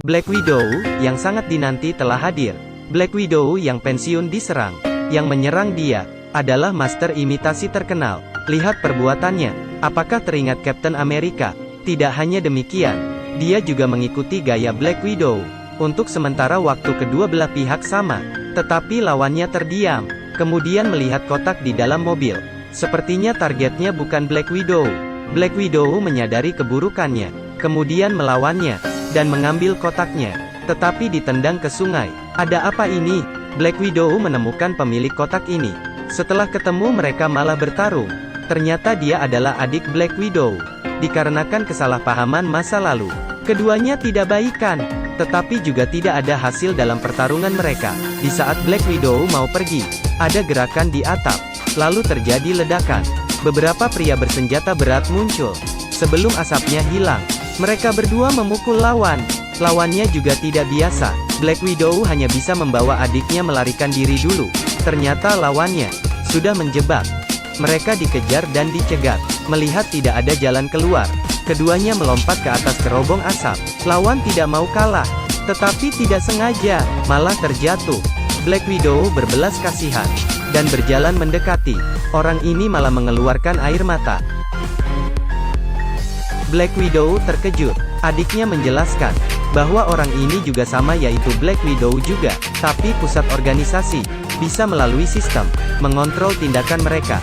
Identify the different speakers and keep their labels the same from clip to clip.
Speaker 1: Black Widow, yang sangat dinanti telah hadir. Black Widow yang pensiun diserang. Yang menyerang dia, adalah master imitasi terkenal. Lihat perbuatannya. Apakah teringat Captain America? Tidak hanya demikian, dia juga mengikuti gaya Black Widow. Untuk sementara waktu kedua belah pihak sama. Tetapi lawannya terdiam. Kemudian melihat kotak di dalam mobil. Sepertinya targetnya bukan Black Widow. Black Widow menyadari keburukannya. Kemudian melawannya. Dan mengambil kotaknya. Tetapi ditendang ke sungai. Ada apa ini? Black Widow menemukan pemilik kotak ini. Setelah ketemu mereka malah bertarung. Ternyata dia adalah adik Black Widow. Dikarenakan kesalahpahaman masa lalu. Keduanya tidak baikan. Tetapi juga tidak ada hasil dalam pertarungan mereka. Di saat Black Widow mau pergi, ada gerakan di atap. Lalu terjadi ledakan. Beberapa pria bersenjata berat muncul. Sebelum asapnya hilang, mereka berdua memukul lawan. Lawannya juga tidak biasa. Black Widow hanya bisa membawa adiknya melarikan diri dulu. Ternyata lawannya sudah menjebak. Mereka dikejar dan dicegat. Melihat tidak ada jalan keluar, keduanya melompat ke atas kerobong asap. Lawan tidak mau kalah, tetapi tidak sengaja, malah terjatuh. Black Widow berbelas kasihan, dan berjalan mendekati. Orang ini malah mengeluarkan air mata. Black Widow terkejut. Adiknya menjelaskan, bahwa orang ini juga sama yaitu Black Widow juga. Tapi pusat organisasi, bisa melalui sistem, mengontrol tindakan mereka.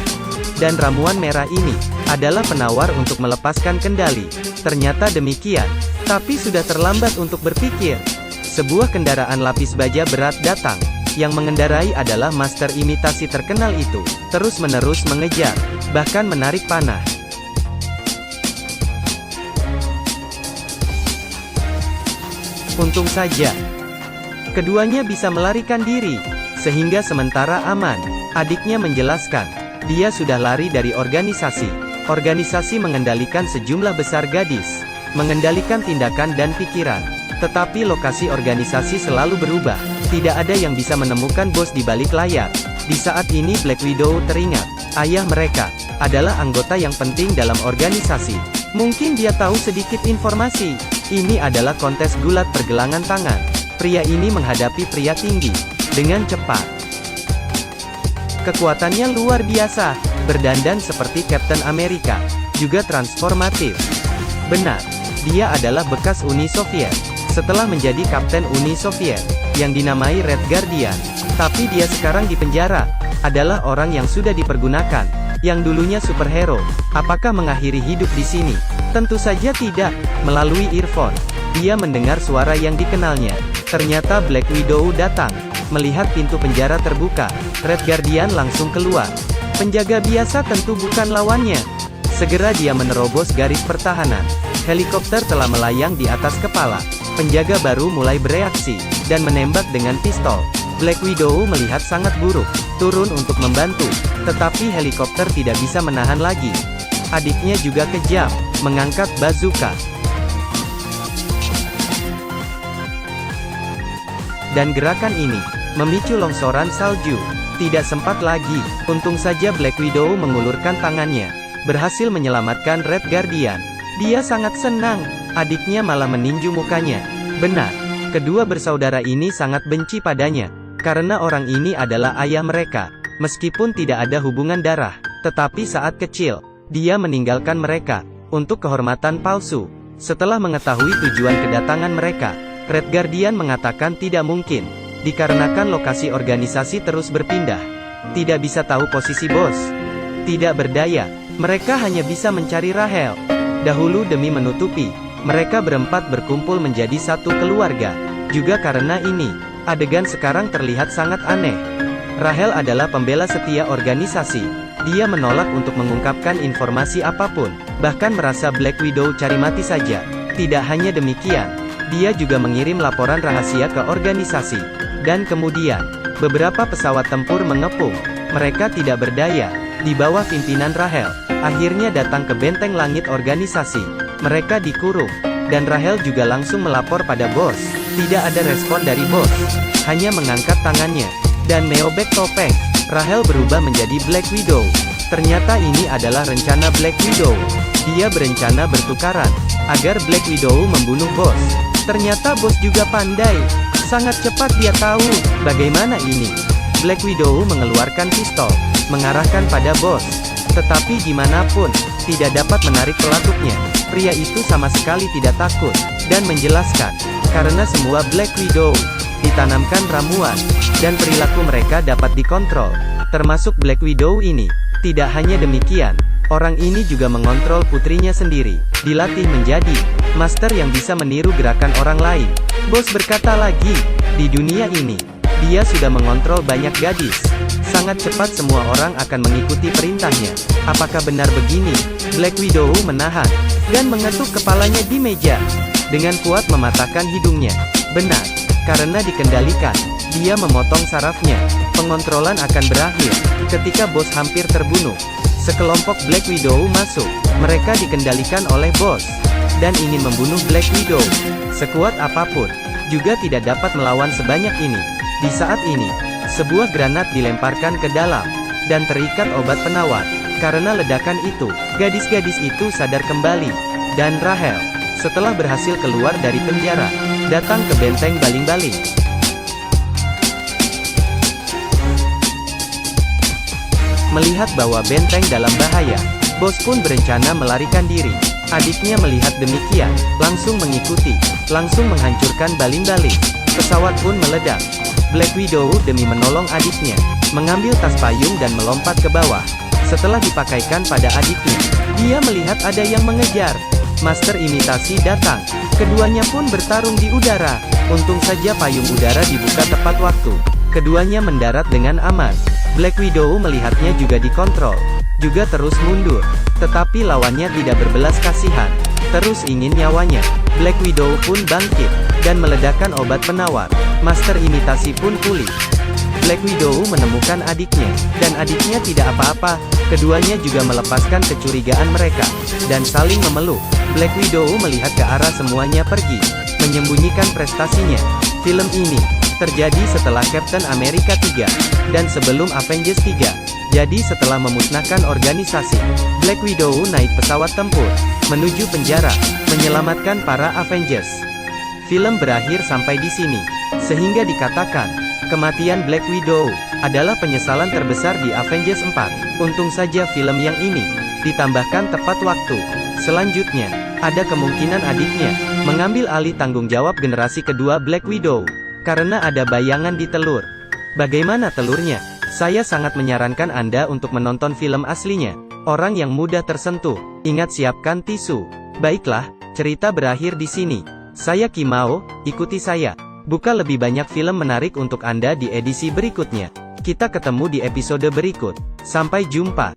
Speaker 1: Dan ramuan merah ini, adalah penawar untuk melepaskan kendali. Ternyata demikian. Tapi sudah terlambat untuk berpikir. Sebuah kendaraan lapis baja berat datang. Yang mengendarai adalah master imitasi terkenal itu. Terus-menerus mengejar, bahkan menarik panah. Untung saja, keduanya bisa melarikan diri, sehingga sementara aman. Adiknya menjelaskan, dia sudah lari dari organisasi. Organisasi mengendalikan sejumlah besar gadis, mengendalikan tindakan dan pikiran. Tetapi lokasi organisasi selalu berubah. Tidak ada yang bisa menemukan bos di balik layar. Di saat ini Black Widow teringat, ayah mereka adalah anggota yang penting dalam organisasi. Mungkin dia tahu sedikit informasi. Ini adalah kontes gulat pergelangan tangan. Pria ini menghadapi pria tinggi dengan cepat. Kekuatannya luar biasa, berdandan seperti Captain America, juga transformatif. Benar, dia adalah bekas Uni Soviet. Setelah menjadi Kapten Uni Soviet, yang dinamai Red Guardian, tapi dia sekarang di penjara, adalah orang yang sudah dipergunakan, yang dulunya superhero. Apakah mengakhiri hidup di sini? Tentu saja tidak. Melalui earphone, dia mendengar suara yang dikenalnya. Ternyata Black Widow datang. Melihat pintu penjara terbuka, Red Guardian langsung keluar. Penjaga biasa tentu bukan lawannya. Segera dia menerobos garis pertahanan. Helikopter telah melayang di atas kepala. Penjaga baru mulai bereaksi, dan menembak dengan pistol. Black Widow melihat sangat buruk, turun untuk membantu. Tetapi helikopter tidak bisa menahan lagi. Adiknya juga kejam, mengangkat bazooka. Dan gerakan ini, memicu longsoran salju. Tidak sempat lagi, untung saja Black Widow mengulurkan tangannya. Berhasil menyelamatkan Red Guardian. Dia sangat senang, adiknya malah meninju mukanya. Benar, kedua bersaudara ini sangat benci padanya. Karena orang ini adalah ayah mereka. Meskipun tidak ada hubungan darah, tetapi saat kecil, dia meninggalkan mereka, untuk kehormatan palsu. Setelah mengetahui tujuan kedatangan mereka, Red Guardian mengatakan tidak mungkin, dikarenakan lokasi organisasi terus berpindah. Tidak bisa tahu posisi bos. Tidak berdaya, mereka hanya bisa mencari Rahel. Dahulu demi menutupi, mereka berempat berkumpul menjadi satu keluarga. Juga karena ini, adegan sekarang terlihat sangat aneh. Rahel adalah pembela setia organisasi. Dia menolak untuk mengungkapkan informasi apapun, bahkan merasa Black Widow cari mati saja. Tidak hanya demikian, dia juga mengirim laporan rahasia ke organisasi. Dan kemudian, beberapa pesawat tempur mengepung. Mereka tidak berdaya, di bawah pimpinan Rahel. Akhirnya datang ke benteng langit organisasi. Mereka dikurung, dan Rahel juga langsung melapor pada bos. Tidak ada respon dari bos, hanya mengangkat tangannya, dan meobek topeng. Rahel berubah menjadi Black Widow. Ternyata ini adalah rencana Black Widow. Dia berencana bertukaran, agar Black Widow membunuh bos. Ternyata bos juga pandai. Sangat cepat dia tahu. Bagaimana ini? Black Widow mengeluarkan pistol, mengarahkan pada bos. Tetapi gimana pun, tidak dapat menarik pelakuknya. Pria itu sama sekali tidak takut, dan menjelaskan, karena semua Black Widow ditanamkan ramuan, dan perilaku mereka dapat dikontrol, termasuk Black Widow ini. Tidak hanya demikian, orang ini juga mengontrol putrinya sendiri, dilatih menjadi master yang bisa meniru gerakan orang lain. Bos berkata lagi, di dunia ini, dia sudah mengontrol banyak gadis. Sangat cepat semua orang akan mengikuti perintahnya. Apakah benar begini? Black Widow menahan, dan mengetuk kepalanya di meja. Dengan kuat mematahkan hidungnya. Benar, karena dikendalikan. Dia memotong sarafnya. Pengontrolan akan berakhir, ketika bos hampir terbunuh. Sekelompok Black Widow masuk. Mereka dikendalikan oleh bos, dan ingin membunuh Black Widow. Sekuat apapun, juga tidak dapat melawan sebanyak ini. Di saat ini, sebuah granat dilemparkan ke dalam, dan terikat obat penawar. Karena ledakan itu, gadis-gadis itu sadar kembali. Dan Rahel, setelah berhasil keluar dari penjara, datang ke benteng baling-baling. Melihat bahwa benteng dalam bahaya, bos pun berencana melarikan diri. Adiknya melihat demikian, langsung mengikuti, langsung menghancurkan baling-baling. Pesawat pun meledak. Black Widow demi menolong adiknya, mengambil tas payung dan melompat ke bawah. Setelah dipakaikan pada adiknya, dia melihat ada yang mengejar. Master imitasi datang. Keduanya pun bertarung di udara. Untung saja payung udara dibuka tepat waktu. Keduanya mendarat dengan aman. Black Widow melihatnya juga dikontrol, juga terus mundur. Tetapi lawannya tidak berbelas kasihan, terus ingin nyawanya. Black Widow pun bangkit, dan meledakkan obat penawar. Master imitasi pun pulih. Black Widow menemukan adiknya, dan adiknya tidak apa-apa. Keduanya juga melepaskan kecurigaan mereka, dan saling memeluk. Black Widow melihat ke arah semuanya pergi, menyembunyikan prestasinya. Film ini terjadi setelah Captain America 3, dan sebelum Avengers 3. Jadi setelah memusnahkan organisasi, Black Widow naik pesawat tempur, menuju penjara, menyelamatkan para Avengers. Film berakhir sampai di sini, sehingga dikatakan, kematian Black Widow adalah penyesalan terbesar di Avengers 4. Untung saja film yang ini ditambahkan tepat waktu. Selanjutnya, ada kemungkinan adiknya mengambil alih tanggung jawab generasi kedua Black Widow, karena ada bayangan di telur. Bagaimana telurnya? Saya sangat menyarankan Anda untuk menonton film aslinya. Orang yang mudah tersentuh, ingat siapkan tisu. Baiklah, cerita berakhir di sini. Saya Kimao, ikuti saya. Buka lebih banyak film menarik untuk Anda di edisi berikutnya. Kita ketemu di episode berikut. Sampai jumpa.